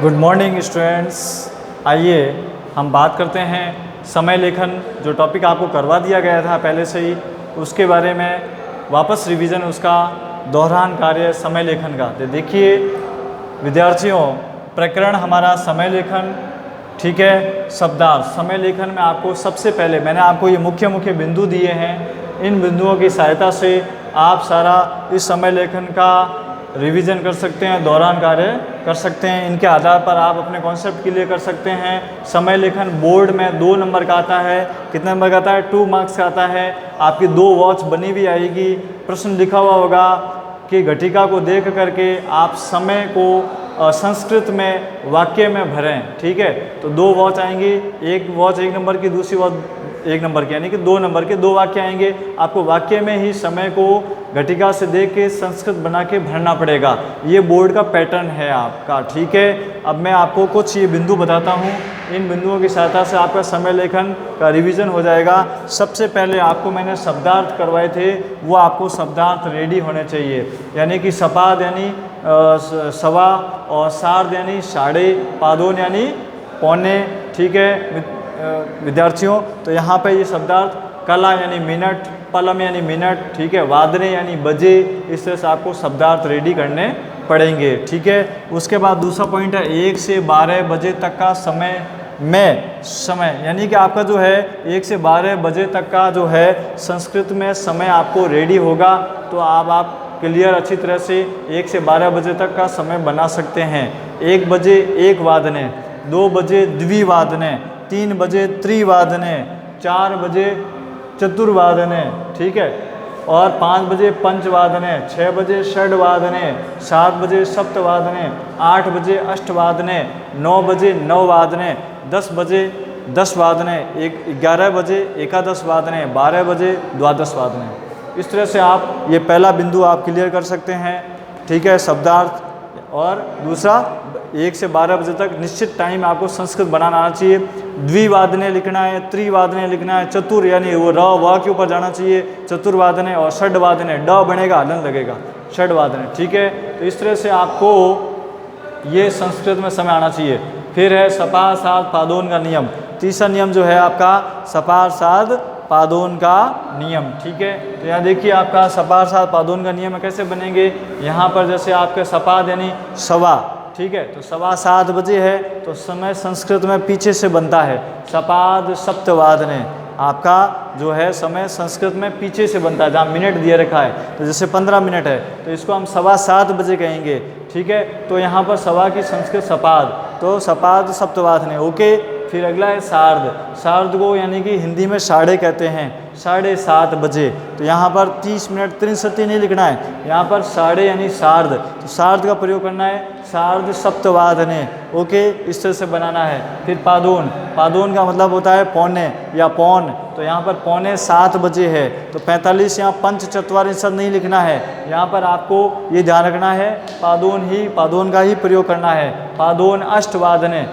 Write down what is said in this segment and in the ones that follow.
Good morning students. आइए हम बात करते हैं समय लेखन। जो टॉपिक आपको करवा दिया गया था पहले से ही, उसके बारे में वापस रिवीजन, उसका दोहरान कार्य समय लेखन का। तो देखिए विद्यार्थियों, प्रकरण हमारा समय लेखन, ठीक है। शब्दार्थ समय लेखन में आपको सबसे पहले मैंने आपको ये मुख्य बिंदु दिए हैं। इन बिंदुओं की सहायता से आप सारा इस समय लेखन का रिवीजन कर सकते हैं, दौरान कार्य कर सकते हैं। इनके आधार पर आप अपने कॉन्सेप्ट क्लियर कर सकते हैं। समय लेखन बोर्ड में 2 नंबर का आता है। कितने नंबर का आता है? 2 मार्क्स का आता है। आपकी 2 वॉच बनी हुई आएगी। प्रश्न लिखा हुआ होगा कि घटिका को देख करके आप समय को संस्कृत में वाक्य में भरें, ठीक है। तो 2 वॉच आएंगी, एक वॉच 1 नंबर की, दूसरी वॉच 1 नंबर की, यानी कि 2 नंबर के 2 वाक्य आएंगे। आपको वाक्य में ही समय को घटिका से देख के संस्कृत बना के भरना पड़ेगा। ये बोर्ड का पैटर्न है आपका, ठीक है। अब मैं आपको कुछ ये बिंदु बताता हूँ। इन बिंदुओं की सहायता से आपका समय लेखन का रिवीजन हो जाएगा। सबसे पहले आपको मैंने शब्दार्थ करवाए थे, वो आपको शब्दार्थ रेडी होने चाहिए। यानी कि सपाद यानी सवा, और सार्ध यानी साढ़े, पादोन यानी पौने, ठीक है विद्यार्थियों। तो यहाँ पे ये शब्दार्थ कला यानी मिनट, पलम यानी मिनट, ठीक है, वादने यानी बजे। इस तरह से आपको शब्दार्थ रेडी करने पड़ेंगे, ठीक है। उसके बाद दूसरा पॉइंट है 1 से 12 बजे तक का समय में समय, यानी कि आपका जो है 1 से 12 बजे तक का जो है संस्कृत में समय आपको रेडी होगा। तो आप क्लियर अच्छी तरह से 1 से 12 बजे तक का समय बना सकते हैं। 1 बजे 1 वादने, 2 बजे द्विवादने, 3 बजे त्रिवादने, 4 बजे चतुर्वादने, ठीक है, और 5 बजे पंचवादने, 6 बजे षड्वादने, 7 बजे सप्तवादने, 8 बजे अष्टवादने, 9 बजे नववादने, 10 बजे 10 वादने, 11 बजे एकादश वादने, 12 बजे द्वादश वादने। इस तरह से आप ये पहला बिंदु आप क्लियर कर सकते हैं, ठीक है, शब्दार्थ। और दूसरा 1 से 12 बजे तक निश्चित टाइम आपको संस्कृत बनाना आना चाहिए। द्विवादने लिखना है, त्रिवादने लिखना है, चतुर यानी वो र व के ऊपर जाना चाहिए, चतुर्वादने, और षड्वादने ड बनेगा लन लगेगा, षड्वादने, ठीक है। तो इस तरह से आपको ये संस्कृत में समय आना चाहिए। फिर है सपाद साध पादोन का नियम। तीसरा नियम जो है आपका सपाद साध पादोन का नियम, ठीक है। तो यहाँ देखिए आपका सपाद साध पादोन का नियम कैसे बनेंगे। यहाँ पर जैसे आपके सपाद यानी सवा, ठीक है, तो सवा 7 बजे है, तो समय संस्कृत में पीछे से बनता है। सपाद सप्तवादने, आपका जो है समय संस्कृत में पीछे से बनता है, जहाँ मिनट दिया रखा है। तो जैसे 15 मिनट है, तो इसको हम सवा 7 बजे कहेंगे, ठीक है। तो यहाँ पर सवा की संस्कृत सपाद, तो सपाद सप्तवादने, ओके। फिर अगला है सार्ध। सार्ध को यानी कि हिंदी में साढ़े कहते हैं, 7:30 बजे। तो यहाँ पर 30 मिनट 63 नहीं लिखना है, यहाँ पर साढ़े यानी सार्ध, तो सार्ध का प्रयोग करना है, सार्ध सप्तवादने, ओके, इस तरह से बनाना है। फिर पादोन, पादोन का मतलब होता है पौने या पौन। तो यहाँ पर 6:45 बजे है, तो 45 यहाँ पंच चत्वारिंशत् नहीं लिखना है, यहाँ पर आपको ये ध्यान रखना है पादोन का ही प्रयोग करना है। पादोन अष्टवादने,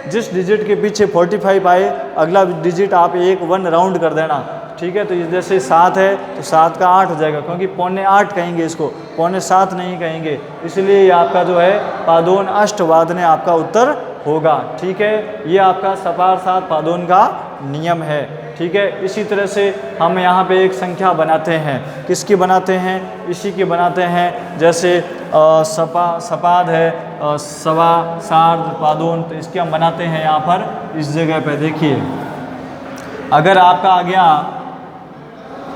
जिस डिजिट के पीछे 45 आए, अगला डिजिट आप 1 राउंड कर देना, ठीक है। तो जैसे 7 है, तो 7 का 8 हो जाएगा, क्योंकि 7:45 कहेंगे इसको, 7:45 नहीं कहेंगे, इसलिए ये आपका जो है पादोन अष्टवादने आपका उत्तर होगा, ठीक है। ये आपका सपाद साध पादोन का नियम है, ठीक है। इसी तरह से हम यहाँ पे एक संख्या बनाते हैं। किसकी बनाते हैं? इसी की बनाते हैं। जैसे सपाद है, सवा, सार्ध, पादोन, तो इसके हम बनाते हैं यहाँ पर इस जगह पे। देखिए अगर आपका आ गया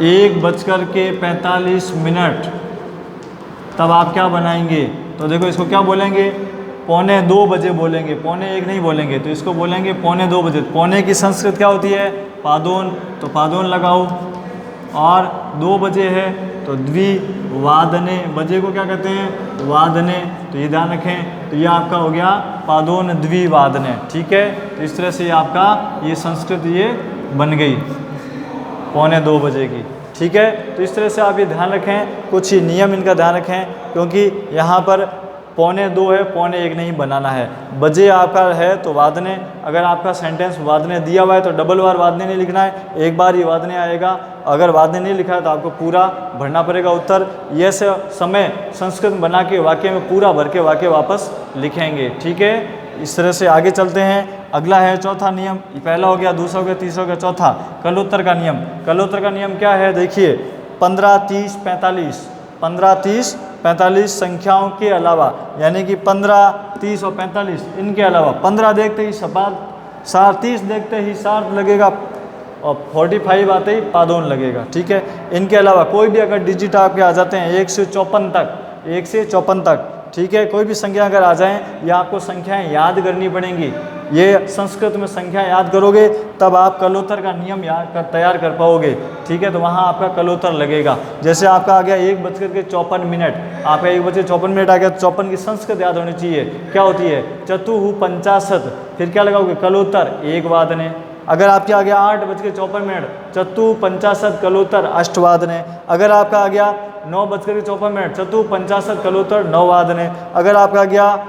1:45, तब आप क्या बनाएंगे? तो देखो इसको क्या बोलेंगे? 1:45 बजे बोलेंगे, 1:45 नहीं बोलेंगे, तो इसको बोलेंगे 1:45 बजे। पौने की संस्कृत क्या होती है? पादोन, तो पादोन लगाओ। और 2 बजे है, तो द्विवादने, बजे को क्या कहते हैं? वादने, तो ये ध्यान रखें। तो ये आपका हो गया पादोन द्विवादने, ठीक है। तो इस तरह से आपका ये संस्कृत ये बन गई 1:45 बजे की, ठीक है। तो इस तरह से आप ये ध्यान रखें, कुछ ही नियम इनका ध्यान रखें, क्योंकि यहाँ पर 1:45 है, 1:45 नहीं बनाना है। बजे आपका है तो वादने, अगर आपका सेंटेंस वादने दिया हुआ है तो डबल बार वादने नहीं लिखना है, एक बार ही वादने आएगा। अगर वादने नहीं लिखा है तो आपको पूरा भरना पड़ेगा उत्तर। ये समय संस्कृत में बना के वाक्य में पूरा भर के वाक्य वापस लिखेंगे। ठीक है, इस तरह से आगे चलते हैं। अगला है चौथा नियम, पहला हो गया, दूसरा हो गया, तीसरा हो गया, चौथा कलोत्तर का नियम। कलोत्तर का नियम क्या है? देखिए 15, 30, 45, 15, 30, 45 संख्याओं के अलावा, यानी कि 15, 30 और 45 इनके अलावा 15 देखते ही सपाद 30 देखते ही सार्थ लगेगा और 45 आते ही पादोन लगेगा। ठीक है, इनके अलावा कोई भी अगर डिजिट आपके आ जाते हैं 1 से 54 तक, 1 से 54 तक, ठीक है, कोई भी संख्या अगर आ जाएं, या आपको संख्याएं याद करनी पड़ेंगी। ये संस्कृत में संख्या याद करोगे तब आप कलोत्तर का नियम तैयार कर पाओगे। ठीक है, तो वहाँ आपका कलोत्तर लगेगा। जैसे आपका आ गया 1:54, आपका 1:54 आ गया, 54 की संस्कृत याद होनी चाहिए, क्या होती है? चतुः 50। फिर क्या लगाओगे? कलोत्तर 1 वादने। अगर आपके आ गया 8:54, चतुः 50 कलोत्तर अष्टवादने। अगर आपका आ गया 9:54, चतुः 50 कलोत्तर 9 वादने। अगर आपका आ गया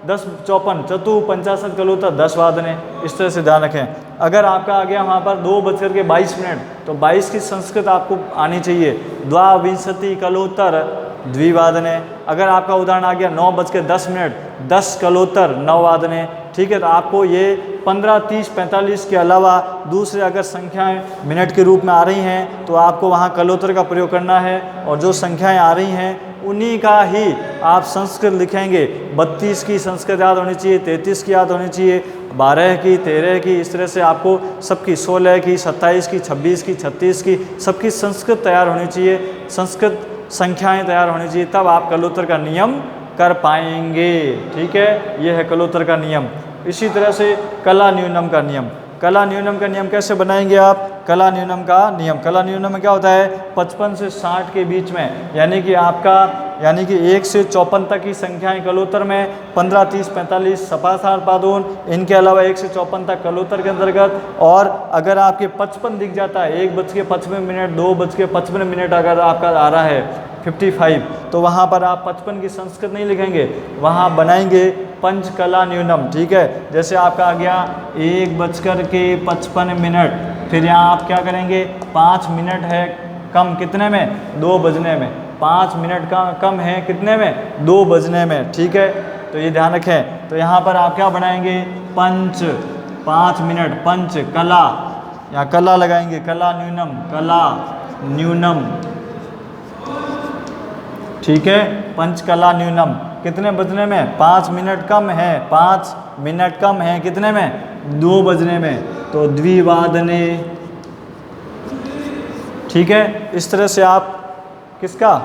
10:54, चतुः 50 कलोत्तर 10 वादने। इस तरह से ध्यान रखें। अगर आपका आ गया वहाँ पर 2:22, तो 22 की संस्कृत आपको आनी चाहिए, द्वाविंशति कलोत्तर द्विवादने। अगर आपका उदाहरण आ गया 9:10, 10 कलोत्तर 9 वादने। ठीक है, तो आपको ये 15, 30, 45 के अलावा दूसरे अगर संख्याएं मिनट के रूप में आ रही हैं तो आपको वहाँ कलोत्तर का प्रयोग करना है, और जो संख्याएं आ रही हैं उन्हीं का ही आप संस्कृत लिखेंगे। 32 की संस्कृत याद होनी चाहिए, 33 की याद होनी चाहिए, 12 की, 13 की, इस तरह से आपको सबकी, 16 की, 27 की, 26 की, 36 की, सबकी संस्कृत तैयार होनी चाहिए, संस्कृत संख्याएं तैयार होनी चाहिए, तब आप कलोत्तर का नियम कर पाएंगे। ठीक है, यह है कलोत्तर का नियम। इसी तरह से कला न्यूनम का नियम। कला न्यूनम का नियम कैसे बनाएंगे आप? कला न्यूनम का नियम, कला न्यूनम में क्या होता है? 55 से 60 के बीच में, यानी कि आपका 1 से 54 तक की संख्याएं कलोत्तर में, 15, 30, 45 सपासार पादोन, इनके अलावा 1 से 54 तक कलोत्तर के अंतर्गत। और अगर आपके 55 दिख जाता है, 1:55, 2:55 अगर आपका आ रहा है 55, तो वहाँ पर आप 55 की संस्कृत नहीं लिखेंगे, वहाँ बनाएंगे पंचकला न्यूनम। ठीक है, जैसे आपका आ गया 1:55, फिर यहाँ आप क्या करेंगे? 5 मिनट है कम कितने में? 2 बजने में। 5 मिनट का कम है कितने में? 2 बजने में। ठीक है, तो ये ध्यान रखें। तो यहाँ पर आप क्या बनाएंगे? 5 मिनट, पंच कला, यहाँ कला लगाएंगे, कला न्यूनम, कला न्यूनम। ठीक है, पंचकला न्यूनम कितने बजने में? 5 मिनट कम है, 5 मिनट कम है कितने में? 2 बजने में, तो द्विवादने। ठीक है, इस तरह से आप किसका?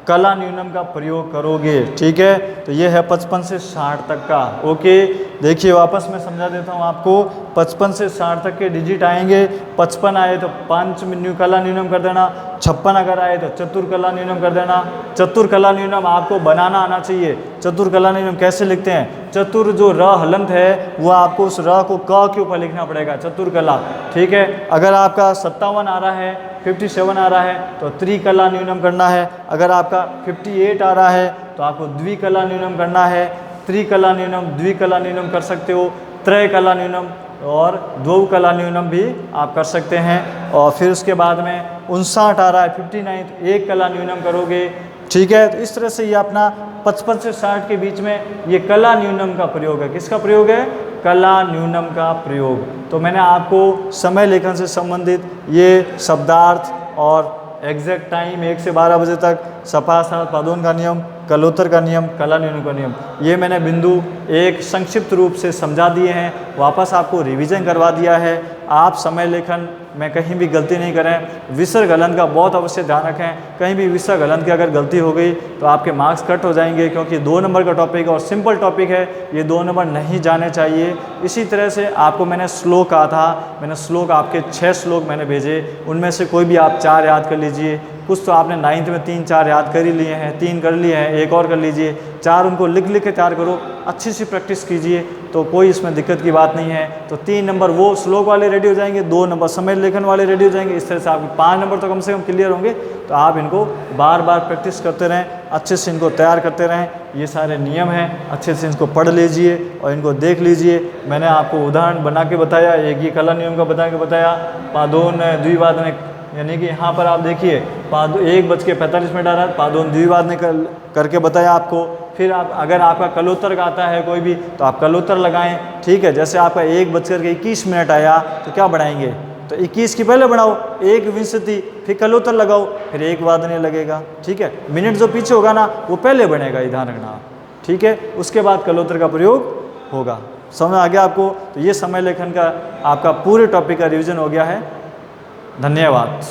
कला न्यूनम का प्रयोग करोगे। ठीक है, तो ये है 55 से 60 तक का। ओके, देखिए वापस मैं समझा देता हूँ आपको। 55 से 60 तक के डिजिट आएंगे। 55 आए तो 5 कला न्यूनम कर देना, 56 अगर आए तो चतुर्कला न्यूनम कर देना। चतुर्कला न्यूनम आपको बनाना आना चाहिए। चतुर्कला न्यूनम कैसे लिखते हैं? चतुर जो र हलंत है वो आपको उस र को क के ऊपर लिखना पड़ेगा, चतुर्कला। ठीक है, अगर आपका 57 आ रहा है, 57 आ रहा है तो त्रिकला न्यूनम करना है। अगर आपका 58 आ रहा है तो आपको द्विकला न्यूनम करना है। त्रिकला न्यूनम, द्विकला न्यूनम कर सकते हो, त्रयकला न्यूनम और द्विकला न्यूनम भी आप कर सकते हैं। और फिर उसके बाद में 59 आ रहा है, 59, तो 1 कला न्यूनम करोगे। ठीक है, तो इस तरह से ये अपना 55 से 60 के बीच में ये कला न्यूनम का प्रयोग है। किसका प्रयोग है? कला न्यूनम का प्रयोग। तो मैंने आपको समय लेखन से संबंधित ये शब्दार्थ और एग्जैक्ट टाइम 1 से 12 बजे तक, सपासार पादोन का नियम, कलोत्तर का नियम, कला न्यूनम का नियम, ये मैंने बिंदु एक संक्षिप्त रूप से समझा दिए हैं, वापस आपको रिवीजन करवा दिया है। आप समय लेखन में कहीं भी गलती नहीं करें। विसर्ग हलंत का बहुत अवश्य ध्यान रखें। कहीं भी विसर्ग हलंत की अगर गलती हो गई तो आपके मार्क्स कट हो जाएंगे, क्योंकि 2 नंबर का टॉपिक है और सिंपल टॉपिक है, ये 2 नंबर नहीं जाने चाहिए। इसी तरह से आपको मैंने श्लोक कहा था, मैंने श्लोक आपके 6 श्लोक मैंने भेजे, उनमें से कोई भी आप 4 याद कर लीजिए। कुछ तो आपने 9th में 3-4 याद कर ही लिए हैं, 3 कर लिए हैं, एक और कर लीजिए। 4 उनको लिख के तैयार करो, अच्छी सी प्रैक्टिस कीजिए, तो कोई इसमें दिक्कत की बात नहीं है। तो 3 नंबर वो श्लोक वाले रेडी हो जाएंगे, 2 नंबर समय लेखन वाले रेडी हो जाएंगे। इस तरह से आपके 5 नंबर तो कम से कम क्लियर होंगे। तो आप इनको बार बार प्रैक्टिस करते रहें, अच्छे से इनको तैयार करते रहें। ये सारे नियम हैं, अच्छे से इनको पढ़ लीजिए और इनको देख लीजिए। मैंने आपको उदाहरण बना के बताया, एक ही कला नियम का बता के बताया, पादोन द्विवादन यानी कि यहाँ पर आप देखिए 1:45 आ रहा है, पादोन द्विवाद ने करके बताया आपको। फिर आप अगर आपका कलोत्तर का आता है कोई भी तो आप कलोत्तर लगाएं, ठीक है। जैसे आपका 1:21 आया तो क्या बढ़ाएंगे, तो 21 की पहले बढ़ाओ, 1:20, फिर कलोत्तर लगाओ, फिर 1 वादने लगेगा, ठीक है। मिनट जो पीछे होगा ना वो पहले बढ़ेगा, ये ध्यान रखना, ठीक है। उसके बाद कलोत्तर का प्रयोग होगा। समझ आ गया आपको? तो ये समय लेखन का आपका पूरे टॉपिक का रिवीजन हो गया है। धन्यवाद।